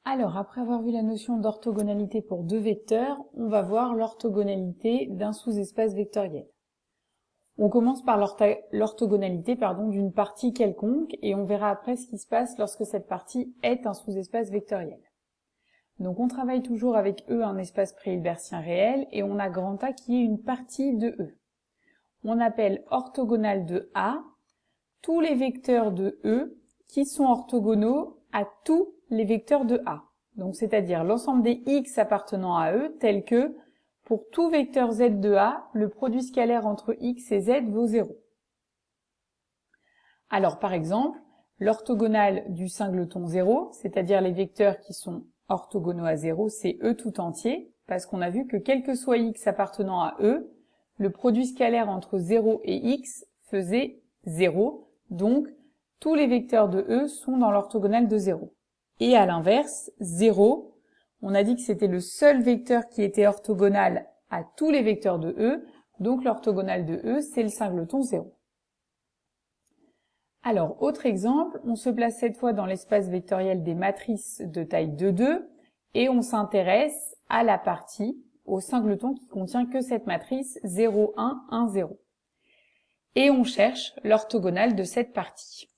Alors, après avoir vu la notion d'orthogonalité pour deux vecteurs, on va voir l'orthogonalité d'un sous-espace vectoriel. On commence par l'orthogonalité d'une partie quelconque et on verra après ce qui se passe lorsque cette partie est un sous-espace vectoriel. Donc on travaille toujours avec E, un espace pré-hilbersien réel, et on a grand A qui est une partie de E. On appelle orthogonal de A tous les vecteurs de E qui sont orthogonaux à tous les vecteurs de A. Donc c'est-à-dire l'ensemble des X appartenant à E, tels que pour tout vecteur Z de A, le produit scalaire entre X et Z vaut 0. Alors par exemple, l'orthogonale du singleton 0, c'est-à-dire les vecteurs qui sont orthogonaux à 0, c'est E tout entier, parce qu'on a vu que quel que soit X appartenant à E, le produit scalaire entre 0 et X faisait 0, donc tous les vecteurs de E sont dans l'orthogonale de 0. Et à l'inverse, 0, on a dit que c'était le seul vecteur qui était orthogonal à tous les vecteurs de E, donc l'orthogonale de E, c'est le singleton 0. Alors, autre exemple, on se place cette fois dans l'espace vectoriel des matrices de taille 2,2 et on s'intéresse à la partie, au singleton qui contient que cette matrice 0, 1, 1, 0. Et on cherche l'orthogonale de cette partie.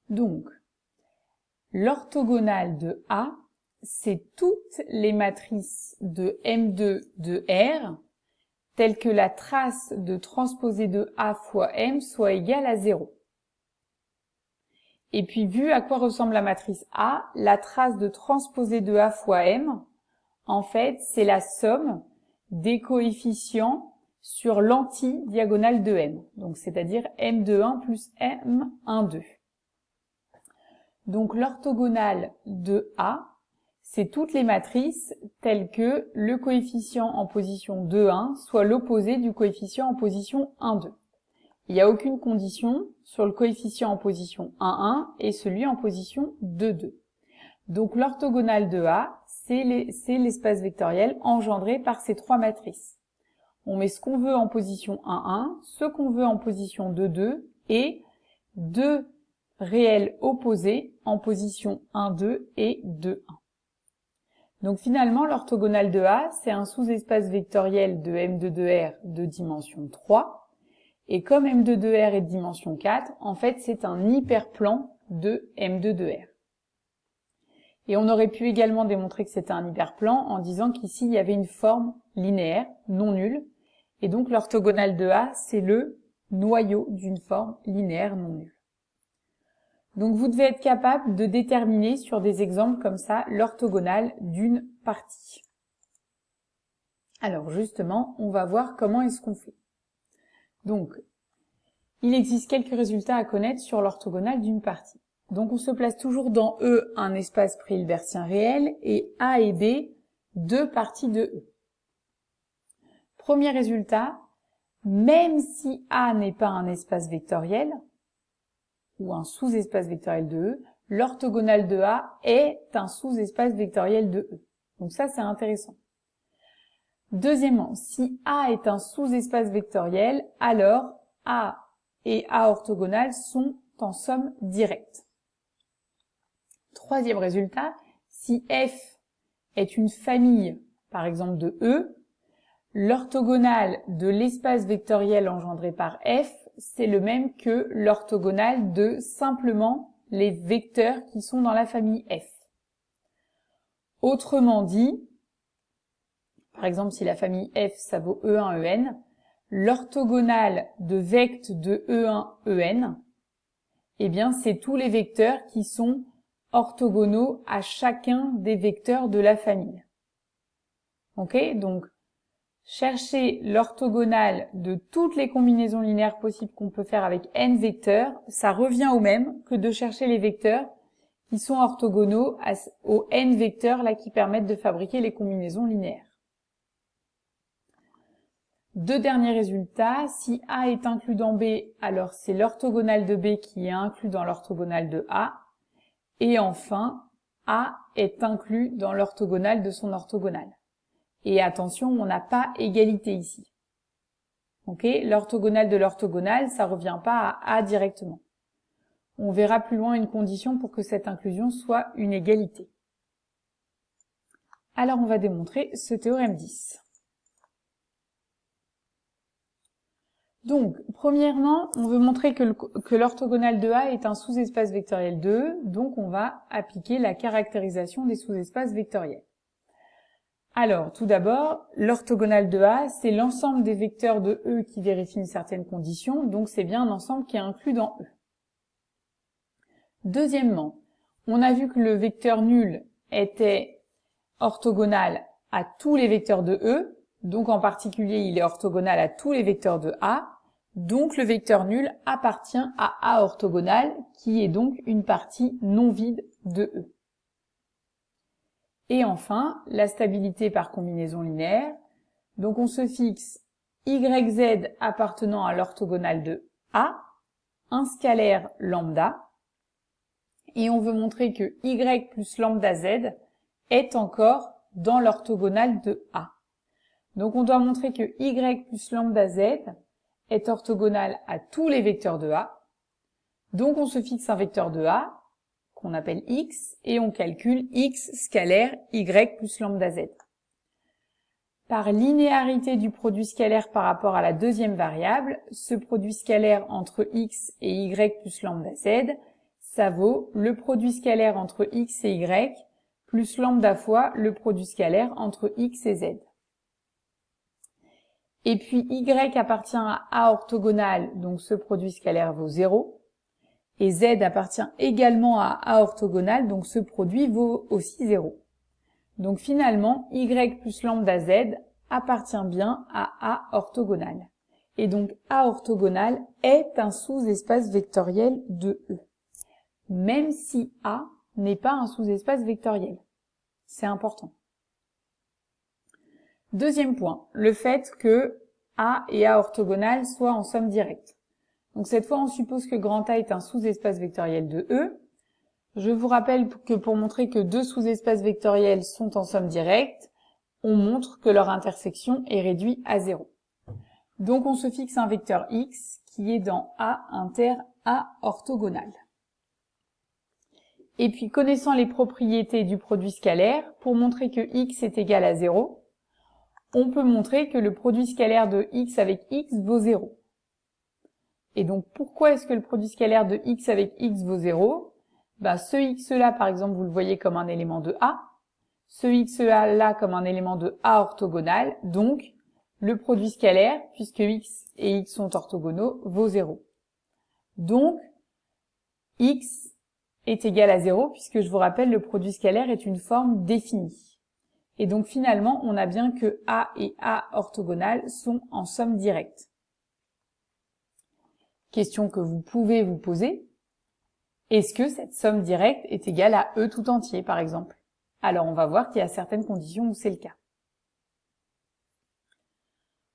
Donc, l'orthogonale de A, c'est toutes les matrices de M2 de R telles que la trace de transposé de A fois M soit égale à 0. Et puis, vu à quoi ressemble la matrice A, la trace de transposé de A fois M, en fait, c'est la somme des coefficients sur l'antidiagonale de M. Donc, c'est-à-dire M de 1 plus M 1, 2. Donc, l'orthogonale de A, c'est toutes les matrices telles que le coefficient en position 2, 1 soit l'opposé du coefficient en position 1, 2. Il n'y a aucune condition sur le coefficient en position 1, 1 et celui en position 2, 2. Donc l'orthogonale de A, c'est l'espace vectoriel engendré par ces trois matrices. On met ce qu'on veut en position 1, 1, ce qu'on veut en position 2, 2 et deux réels opposés en position 1, 2 et 2, 1. Donc finalement, l'orthogonale de A, c'est un sous-espace vectoriel de M2 de R de dimension 3. Et comme M2 de R est de dimension 4, en fait, c'est un hyperplan de M2 de R. Et on aurait pu également démontrer que c'était un hyperplan en disant qu'ici, il y avait une forme linéaire, non nulle. Et donc, l'orthogonale de A, c'est le noyau d'une forme linéaire non nulle. Donc, vous devez être capable de déterminer sur des exemples comme ça l'orthogonale d'une partie. Alors, justement, on va voir comment est-ce qu'on fait. Donc, il existe quelques résultats à connaître sur l'orthogonale d'une partie. Donc, on se place toujours dans E, un espace pré-hilbersien réel, et A et B, deux parties de E. Premier résultat, même si A n'est pas un espace vectoriel, ou un sous-espace vectoriel de E, l'orthogonale de A est un sous-espace vectoriel de E. Donc ça, c'est intéressant. Deuxièmement, si A est un sous-espace vectoriel, alors A et A orthogonale sont en somme directe. Troisième résultat, si F est une famille, par exemple de E, l'orthogonale de l'espace vectoriel engendré par F, c'est le même que l'orthogonale de simplement les vecteurs qui sont dans la famille F. Autrement dit, par exemple, si la famille F, ça vaut E1, En, l'orthogonale de vect de E1, En, eh bien, c'est tous les vecteurs qui sont orthogonaux à chacun des vecteurs de la famille. Ok? Donc, chercher l'orthogonale de toutes les combinaisons linéaires possibles qu'on peut faire avec n vecteurs, ça revient au même que de chercher les vecteurs qui sont orthogonaux aux n vecteurs là qui permettent de fabriquer les combinaisons linéaires. Deux derniers résultats, si A est inclus dans B, alors c'est l'orthogonale de B qui est inclus dans l'orthogonale de A. Et enfin, A est inclus dans l'orthogonale de son orthogonale. Et attention, on n'a pas égalité ici. Ok, l'orthogonale de l'orthogonale, ça revient pas à A directement. On verra plus loin une condition pour que cette inclusion soit une égalité. Alors on va démontrer ce théorème 10. Donc, premièrement, on veut montrer que l'orthogonale de A est un sous-espace vectoriel de E, donc on va appliquer la caractérisation des sous-espaces vectoriels. Alors, tout d'abord, l'orthogonale de A, c'est l'ensemble des vecteurs de E qui vérifient une certaine condition, donc c'est bien un ensemble qui est inclus dans E. Deuxièmement, on a vu que le vecteur nul était orthogonal à tous les vecteurs de E, donc en particulier il est orthogonal à tous les vecteurs de A, donc le vecteur nul appartient à A orthogonal, qui est donc une partie non vide de E. Et enfin, la stabilité par combinaison linéaire, donc on se fixe YZ appartenant à l'orthogonale de A, un scalaire lambda, et on veut montrer que Y plus lambda Z est encore dans l'orthogonale de A. Donc on doit montrer que Y plus lambda Z est orthogonal à tous les vecteurs de A. Donc on se fixe un vecteur de A, qu'on appelle X, et on calcule X scalaire Y plus lambda Z. Par linéarité du produit scalaire par rapport à la deuxième variable, ce produit scalaire entre X et Y plus lambda Z, ça vaut le produit scalaire entre X et Y plus lambda fois le produit scalaire entre X et Z. Et puis Y appartient à A orthogonal, donc ce produit scalaire vaut 0. Et Z appartient également à A orthogonal, donc ce produit vaut aussi 0. Donc finalement, Y plus lambda Z appartient bien à A orthogonal. Et donc A orthogonal est un sous-espace vectoriel de E. Même si A n'est pas un sous-espace vectoriel. C'est important. Deuxième point, le fait que A et A orthogonal soient en somme directe. Donc cette fois, on suppose que grand A est un sous-espace vectoriel de E. Je vous rappelle que pour montrer que deux sous-espaces vectoriels sont en somme directe, on montre que leur intersection est réduite à 0. Donc on se fixe un vecteur X qui est dans A inter A orthogonal. Et puis connaissant les propriétés du produit scalaire, pour montrer que X est égal à 0, on peut montrer que le produit scalaire de X avec X vaut 0. Et donc, pourquoi est-ce que le produit scalaire de X avec X vaut 0? Ce X-là, par exemple, vous le voyez comme un élément de A. Ce X-là comme un élément de A orthogonal. Donc, le produit scalaire, puisque X et X sont orthogonaux, vaut 0. Donc, X est égal à 0, puisque je vous rappelle, le produit scalaire est une forme définie. Et donc, finalement, on a bien que A et A orthogonales sont en somme directe. Question que vous pouvez vous poser, est-ce que cette somme directe est égale à E tout entier, par exemple? Alors, on va voir qu'il y a certaines conditions où c'est le cas.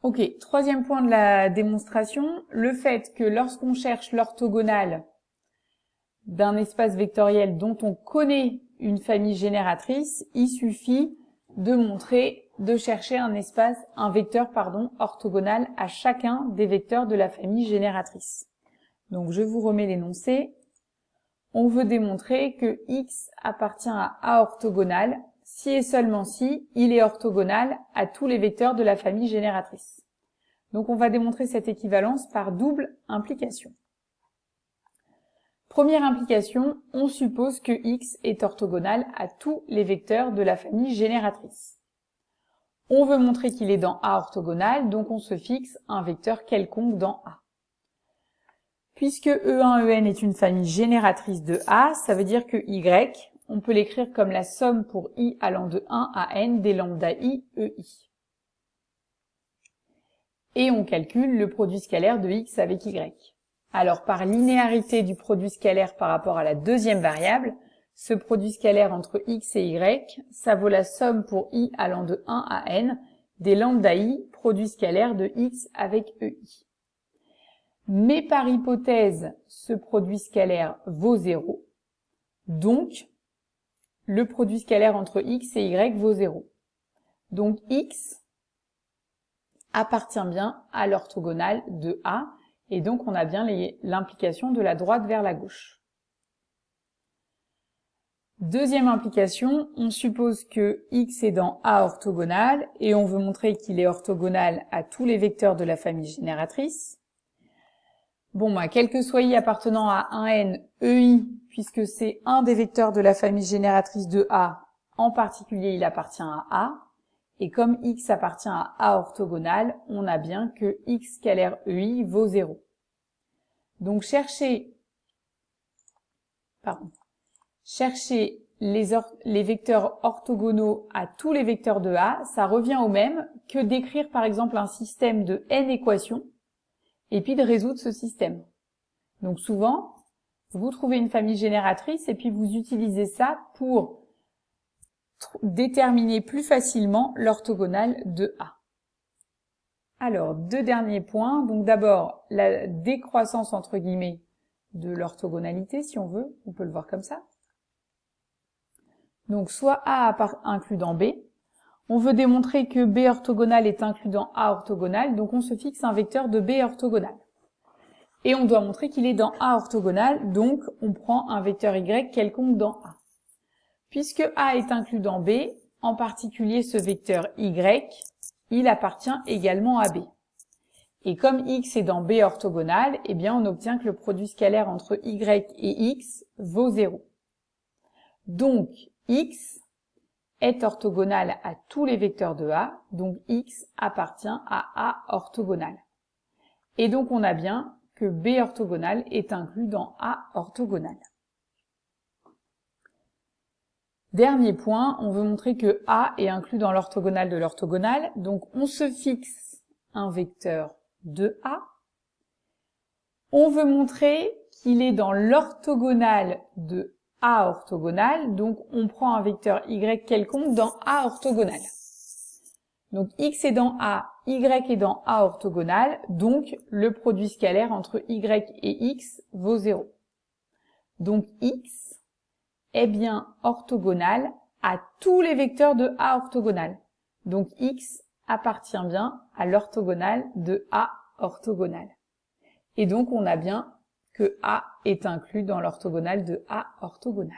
Ok, troisième point de la démonstration, le fait que lorsqu'on cherche l'orthogonale d'un espace vectoriel dont on connaît une famille génératrice, il suffit de chercher un vecteur orthogonal à chacun des vecteurs de la famille génératrice. Donc je vous remets l'énoncé. On veut démontrer que X appartient à A orthogonal si et seulement si il est orthogonal à tous les vecteurs de la famille génératrice. Donc on va démontrer cette équivalence par double implication. Première implication, on suppose que X est orthogonal à tous les vecteurs de la famille génératrice. On veut montrer qu'il est dans A orthogonal, donc on se fixe un vecteur quelconque dans A. Puisque E1, En est une famille génératrice de A, ça veut dire que Y, on peut l'écrire comme la somme pour I allant de 1 à N des lambda I, EI. Et on calcule le produit scalaire de X avec Y. Alors, par linéarité du produit scalaire par rapport à la deuxième variable, ce produit scalaire entre X et Y, ça vaut la somme pour I allant de 1 à N des lambda I, produit scalaire de X avec EI. Mais par hypothèse, ce produit scalaire vaut 0, donc le produit scalaire entre X et Y vaut 0. Donc X appartient bien à l'orthogonale de A, et donc on a bien l'implication de la droite vers la gauche. Deuxième implication, on suppose que x est dans A orthogonal et on veut montrer qu'il est orthogonal à tous les vecteurs de la famille génératrice. Bon, quel que soit i appartenant à un n, ei, puisque c'est un des vecteurs de la famille génératrice de A, en particulier il appartient à A, et comme x appartient à A orthogonal, on a bien que x scalaire ei vaut 0. Donc chercher les vecteurs orthogonaux à tous les vecteurs de A, ça revient au même que d'écrire par exemple un système de n équations et puis de résoudre ce système. Donc souvent, vous trouvez une famille génératrice et puis vous utilisez ça pour déterminer plus facilement l'orthogonale de A. Alors, deux derniers points. Donc d'abord, la décroissance entre guillemets de l'orthogonalité, si on veut, on peut le voir comme ça. Donc soit A inclus dans B. On veut démontrer que B orthogonal est inclus dans A orthogonal, donc on se fixe un vecteur de B orthogonal. Et on doit montrer qu'il est dans A orthogonal, donc on prend un vecteur Y quelconque dans A. Puisque A est inclus dans B, en particulier ce vecteur Y, il appartient également à B. Et comme X est dans B orthogonal, eh bien on obtient que le produit scalaire entre Y et X vaut 0. Donc X est orthogonal à tous les vecteurs de A, donc X appartient à A orthogonal. Et donc on a bien que B orthogonal est inclus dans A orthogonal. Dernier point, on veut montrer que A est inclus dans l'orthogonale de l'orthogonale, donc on se fixe un vecteur de A. On veut montrer qu'il est dans l'orthogonale de A orthogonale, donc on prend un vecteur Y quelconque dans A orthogonale. Donc X est dans A, Y est dans A orthogonale, donc le produit scalaire entre Y et X vaut 0. Donc X est bien orthogonal à tous les vecteurs de A orthogonale. Donc X appartient bien à l'orthogonale de A orthogonale. Et donc on a bien que A est inclus dans l'orthogonale de A orthogonale.